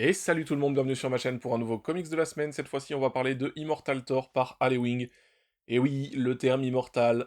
Et salut tout le monde, bienvenue sur ma chaîne pour un nouveau comics de la semaine. Cette fois-ci, on va parler de Immortal Thor par Alewing. Et oui, le terme immortal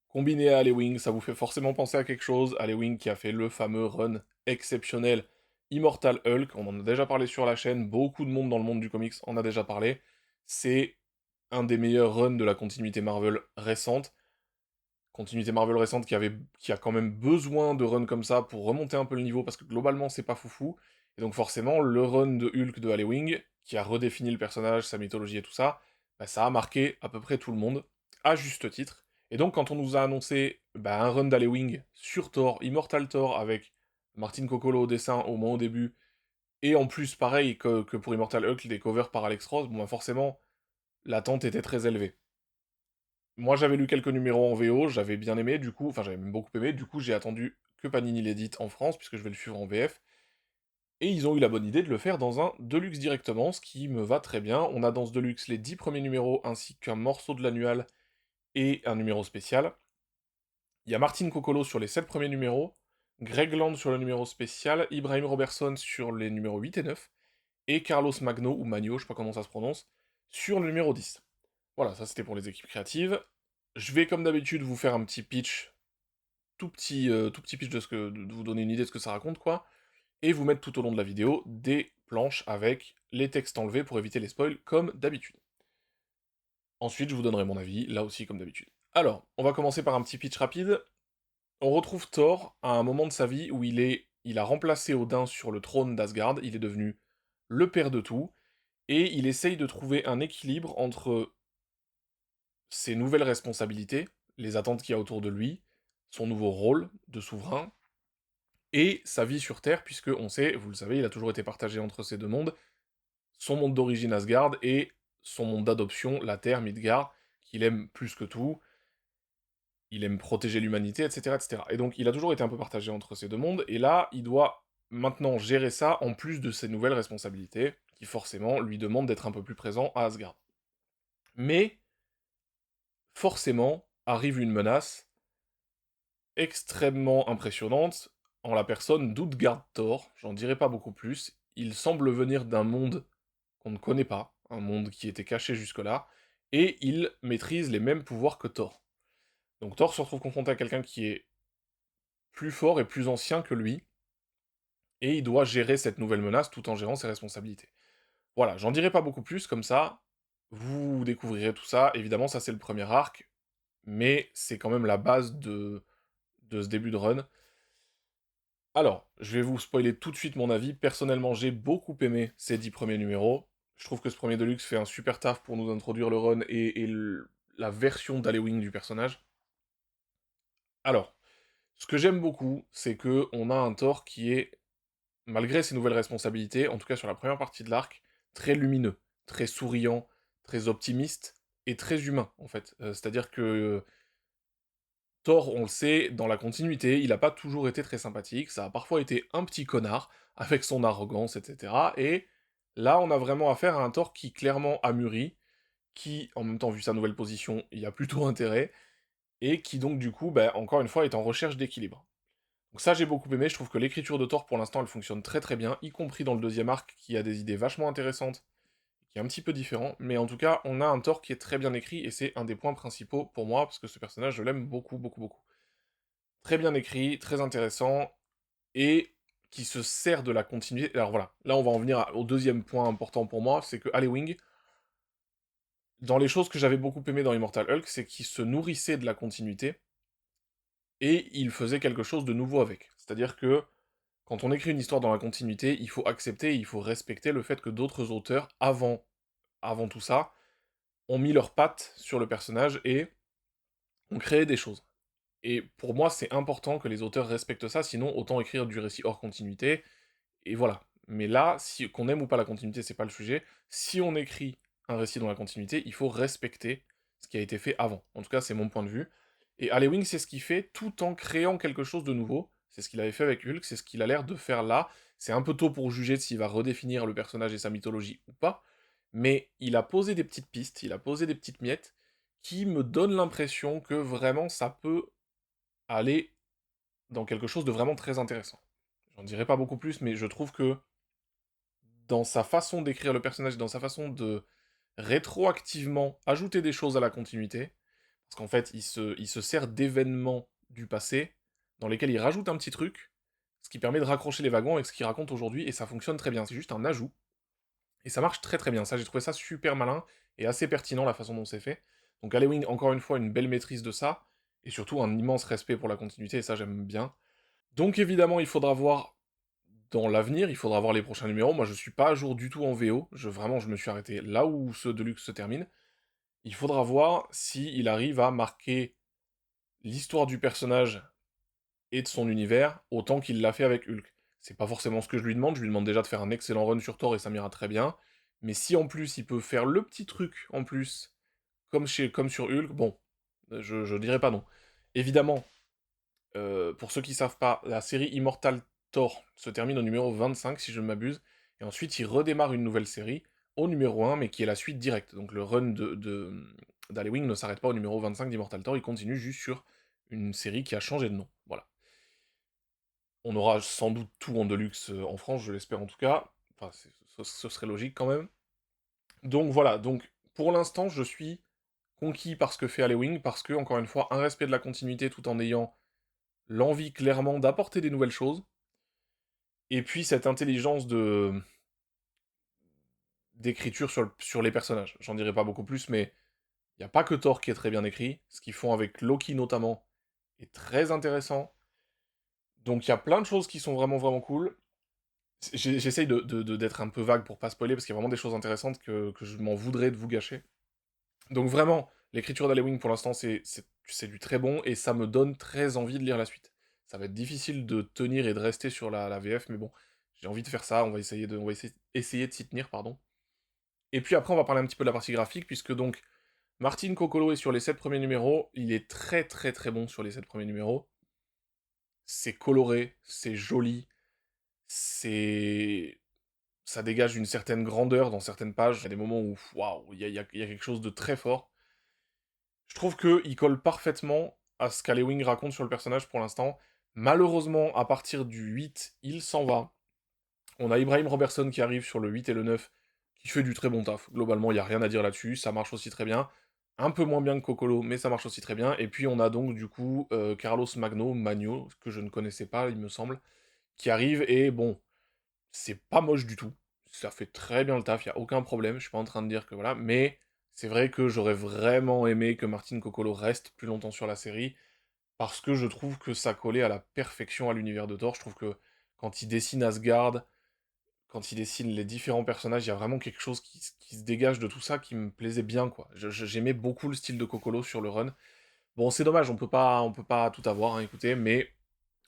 combiné à Alewing, ça vous fait forcément penser à quelque chose. Alewing qui a fait le fameux run exceptionnel Immortal Hulk. On en a déjà parlé sur la chaîne, beaucoup de monde dans le monde du comics en a déjà parlé. C'est un des meilleurs runs de la continuité Marvel récente. Continuité Marvel récente qui a quand même besoin de runs comme ça pour remonter un peu le niveau, parce que globalement c'est pas foufou. Et donc forcément, le run de Hulk de Alewing, qui a redéfini le personnage, sa mythologie et tout ça, bah, ça a marqué à peu près tout le monde, à juste titre. Et donc quand on nous a annoncé un run d'Alewing sur Thor, Immortal Thor, avec Martin Coccolo au dessin au moins au début, et en plus pareil que pour Immortal Hulk, des covers par Alex Ross, bon bah forcément, l'attente était très élevée. Moi, j'avais lu quelques numéros en VO, j'avais bien aimé, du coup, enfin, j'avais même beaucoup aimé, du coup, j'ai attendu que Panini l'édite en France, puisque je vais le suivre en VF, et ils ont eu la bonne idée de le faire dans un Deluxe directement, ce qui me va très bien. On a dans ce Deluxe les 10 premiers numéros, ainsi qu'un morceau de l'annual et un numéro spécial. Il y a Martin Coccolo sur les 7 premiers numéros, Greg Land sur le numéro spécial, Ibrahim Robertson sur les numéros 8 et 9, et Carlos Magno, ou Magno, je sais pas comment ça se prononce, sur le numéro 10. Voilà, ça c'était pour les équipes créatives. Je vais comme d'habitude vous faire un petit pitch, tout petit pitch de vous donner une idée de ce que ça raconte quoi, et vous mettre tout au long de la vidéo des planches avec les textes enlevés pour éviter les spoils comme d'habitude. Ensuite je vous donnerai mon avis, là aussi comme d'habitude. Alors, on va commencer par un petit pitch rapide. On retrouve Thor à un moment de sa vie où il a remplacé Odin sur le trône d'Asgard, il est devenu le père de tout, et il essaye de trouver un équilibre entre ses nouvelles responsabilités, les attentes qu'il y a autour de lui, son nouveau rôle de souverain, et sa vie sur Terre, puisque on sait, vous le savez, il a toujours été partagé entre ces deux mondes, son monde d'origine Asgard et son monde d'adoption, la Terre, Midgard, qu'il aime plus que tout, il aime protéger l'humanité, etc., etc. Et donc il a toujours été un peu partagé entre ces deux mondes, et là, il doit maintenant gérer ça en plus de ses nouvelles responsabilités, qui forcément lui demandent d'être un peu plus présent à Asgard. Mais, forcément, arrive une menace extrêmement impressionnante en la personne d'Utgard Thor, j'en dirai pas beaucoup plus, il semble venir d'un monde qu'on ne connaît pas, un monde qui était caché jusque-là, et il maîtrise les mêmes pouvoirs que Thor. Donc Thor se retrouve confronté à quelqu'un qui est plus fort et plus ancien que lui, et il doit gérer cette nouvelle menace tout en gérant ses responsabilités. Voilà, j'en dirai pas beaucoup plus, comme ça, vous découvrirez tout ça, évidemment ça c'est le premier arc, mais c'est quand même la base de ce début de run. Alors, je vais vous spoiler tout de suite mon avis. Personnellement, j'ai beaucoup aimé ces 10 premiers numéros. Je trouve que ce premier Deluxe fait un super taf pour nous introduire le run et la version d'Alewing du personnage. Alors, ce que j'aime beaucoup, c'est que on a un Thor qui est, malgré ses nouvelles responsabilités, en tout cas sur la première partie de l'arc, très lumineux, très souriant, très optimiste et très humain, en fait. C'est-à-dire que Thor, on le sait, dans la continuité, il a pas toujours été très sympathique, ça a parfois été un petit connard, avec son arrogance, etc. Et là, on a vraiment affaire à un Thor qui clairement a mûri, qui, en même temps, vu sa nouvelle position, il y a plutôt intérêt, et qui donc, du coup, encore une fois, est en recherche d'équilibre. Donc ça, j'ai beaucoup aimé, je trouve que l'écriture de Thor, pour l'instant, elle fonctionne très très bien, y compris dans le deuxième arc, qui a des idées vachement intéressantes, qui est un petit peu différent, mais en tout cas, on a un Thor qui est très bien écrit, et c'est un des points principaux pour moi, parce que ce personnage, je l'aime beaucoup, beaucoup, beaucoup. Très bien écrit, très intéressant, et qui se sert de la continuité. Alors voilà, là on va en venir au deuxième point important pour moi, c'est que Alewing, dans les choses que j'avais beaucoup aimé dans Immortal Hulk, c'est qu'il se nourrissait de la continuité, et il faisait quelque chose de nouveau avec. C'est-à-dire que, quand on écrit une histoire dans la continuité, il faut accepter, il faut respecter le fait que d'autres auteurs, avant tout ça, ont mis leurs pattes sur le personnage et ont créé des choses. Et pour moi, c'est important que les auteurs respectent ça, sinon autant écrire du récit hors continuité, et voilà. Mais là, si, qu'on aime ou pas la continuité, c'est pas le sujet. Si on écrit un récit dans la continuité, il faut respecter ce qui a été fait avant. En tout cas, c'est mon point de vue. Et Alewing, c'est ce qu'il fait tout en créant quelque chose de nouveau. C'est ce qu'il avait fait avec Hulk, c'est ce qu'il a l'air de faire là. C'est un peu tôt pour juger s'il va redéfinir le personnage et sa mythologie ou pas. Mais il a posé des petites pistes, il a posé des petites miettes qui me donnent l'impression que vraiment ça peut aller dans quelque chose de vraiment très intéressant. J'en dirai pas beaucoup plus, mais je trouve que dans sa façon d'écrire le personnage, dans sa façon de rétroactivement ajouter des choses à la continuité, parce qu'en fait, il se sert d'événements du passé, dans lesquels il rajoute un petit truc, ce qui permet de raccrocher les wagons avec ce qu'il raconte aujourd'hui, et ça fonctionne très bien, c'est juste un ajout, et ça marche très très bien, ça j'ai trouvé ça super malin, et assez pertinent la façon dont c'est fait. Donc Halloween, encore une fois, une belle maîtrise de ça, et surtout un immense respect pour la continuité, et ça j'aime bien. Donc évidemment, il faudra voir dans l'avenir, il faudra voir les prochains numéros. Moi, je suis pas à jour du tout en VO. Vraiment, je me suis arrêté là où ce Deluxe se termine. Il faudra voir si il arrive à marquer l'histoire du personnage et de son univers autant qu'il l'a fait avec Hulk. C'est pas forcément ce que je lui demande déjà de faire un excellent run sur Thor et ça m'ira très bien. Mais si en plus il peut faire le petit truc en plus, comme sur Hulk, bon, je dirais pas non. Évidemment, pour ceux qui savent pas, la série Immortal Thor se termine au numéro 25, si je ne m'abuse, et ensuite il redémarre une nouvelle série au numéro 1, mais qui est la suite directe. Donc le run d'Halloween ne s'arrête pas au numéro 25 d'Immortal Thor, il continue juste sur une série qui a changé de nom. Voilà. On aura sans doute tout en Deluxe en France, je l'espère en tout cas. Enfin, ce serait logique quand même. Donc voilà, donc pour l'instant, je suis conquis par ce que fait Halloween, parce que, encore une fois, un respect de la continuité tout en ayant l'envie clairement d'apporter des nouvelles choses. Et puis cette intelligence de d'écriture sur les personnages. J'en dirai pas beaucoup plus, mais il n'y a pas que Thor qui est très bien écrit. Ce qu'ils font avec Loki notamment est très intéressant. Donc il y a plein de choses qui sont vraiment vraiment cool. J'essaye d'être un peu vague pour pas spoiler, parce qu'il y a vraiment des choses intéressantes que je m'en voudrais de vous gâcher. Donc vraiment, l'écriture d'Halloween pour l'instant c'est du très bon, et ça me donne très envie de lire la suite. Ça va être difficile de tenir et de rester sur la VF, mais bon, j'ai envie de faire ça, on va essayer de s'y tenir, pardon. Et puis après, on va parler un petit peu de la partie graphique, puisque donc Martin Coccolo est sur les 7 premiers numéros, il est très très très bon sur les 7 premiers numéros. C'est coloré, c'est joli, c'est... ça dégage une certaine grandeur dans certaines pages. Il y a des moments où, waouh, il y a quelque chose de très fort. Je trouve qu'il colle parfaitement à ce qu'Alewing raconte sur le personnage pour l'instant. Malheureusement, à partir du 8, il s'en va. On a Ibrahim Robertson qui arrive sur le 8 et le 9, qui fait du très bon taf. Globalement, il n'y a rien à dire là-dessus, ça marche aussi très bien. Un peu moins bien que Cocolo, mais ça marche aussi très bien. Et puis on a donc du coup Carlos Magno, que je ne connaissais pas, il me semble, qui arrive, et bon, c'est pas moche du tout. Ça fait très bien le taf, il n'y a aucun problème, je suis pas en train de dire que voilà, mais c'est vrai que j'aurais vraiment aimé que Martin Cocolo reste plus longtemps sur la série, parce que je trouve que ça collait à la perfection à l'univers de Thor. Je trouve que quand il dessine Asgard, quand il dessine les différents personnages, il y a vraiment quelque chose qui se dégage de tout ça qui me plaisait bien, quoi. J'aimais beaucoup le style de Cocolo sur le run. Bon, c'est dommage, on peut pas tout avoir, hein, écoutez, mais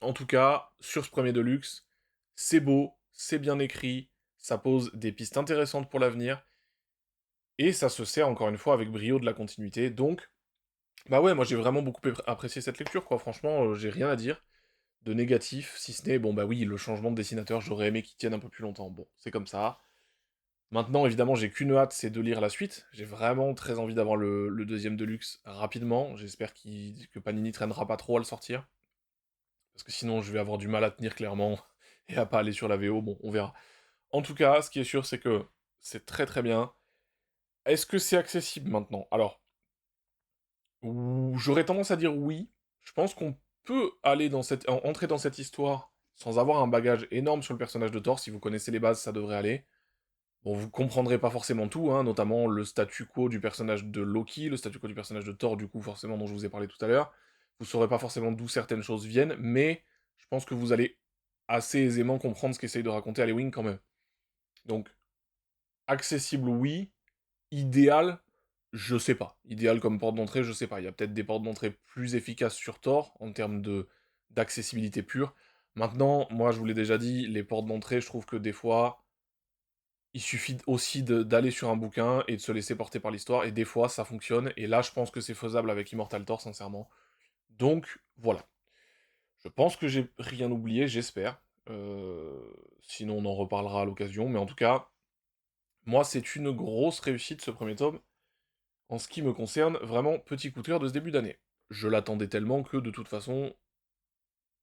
en tout cas, sur ce premier Deluxe, c'est beau, c'est bien écrit, ça pose des pistes intéressantes pour l'avenir, et ça se sert encore une fois avec brio de la continuité, donc, bah ouais, moi j'ai vraiment beaucoup apprécié cette lecture, quoi, franchement, j'ai rien à dire de négatif, si ce n'est, bon bah oui, le changement de dessinateur, j'aurais aimé qu'il tienne un peu plus longtemps, bon, c'est comme ça. Maintenant, évidemment, j'ai qu'une hâte, c'est de lire la suite, j'ai vraiment très envie d'avoir le deuxième Deluxe rapidement, j'espère que Panini traînera pas trop à le sortir, parce que sinon je vais avoir du mal à tenir clairement, et à pas aller sur la VO, bon, on verra. En tout cas, ce qui est sûr, c'est que c'est très très bien. Est-ce que c'est accessible maintenant? Alors, j'aurais tendance à dire oui. Je pense qu'on peut aller entrer dans cette histoire sans avoir un bagage énorme sur le personnage de Thor. Si vous connaissez les bases, ça devrait aller. Bon, vous comprendrez pas forcément tout, hein, notamment le statu quo du personnage de Loki, le statu quo du personnage de Thor, du coup, forcément, dont je vous ai parlé tout à l'heure. Vous saurez pas forcément d'où certaines choses viennent, mais je pense que vous allez assez aisément comprendre ce qu'essaye de raconter Halloween quand même. Donc, accessible, oui. Idéal, je sais pas. Idéal comme porte d'entrée, je sais pas. Il y a peut-être des portes d'entrée plus efficaces sur Thor en termes de d'accessibilité pure. Maintenant, moi je vous l'ai déjà dit, les portes d'entrée, je trouve que des fois, il suffit aussi d'aller sur un bouquin et de se laisser porter par l'histoire, et des fois ça fonctionne, et là je pense que c'est faisable avec Immortal Thor, sincèrement. Donc voilà. Je pense que j'ai rien oublié, j'espère. Sinon on en reparlera à l'occasion, mais en tout cas, moi c'est une grosse réussite ce premier tome. En ce qui me concerne, vraiment petit coup de cœur de ce début d'année. Je l'attendais tellement que de toute façon,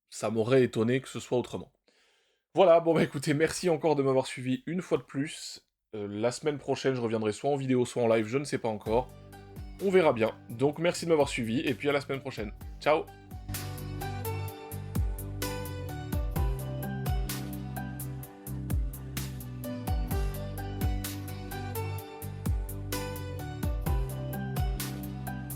ça m'aurait étonné que ce soit autrement. Voilà, bon bah écoutez, merci encore de m'avoir suivi une fois de plus. La semaine prochaine, je reviendrai soit en vidéo, soit en live, je ne sais pas encore. On verra bien. Donc merci de m'avoir suivi, et puis à la semaine prochaine. Ciao!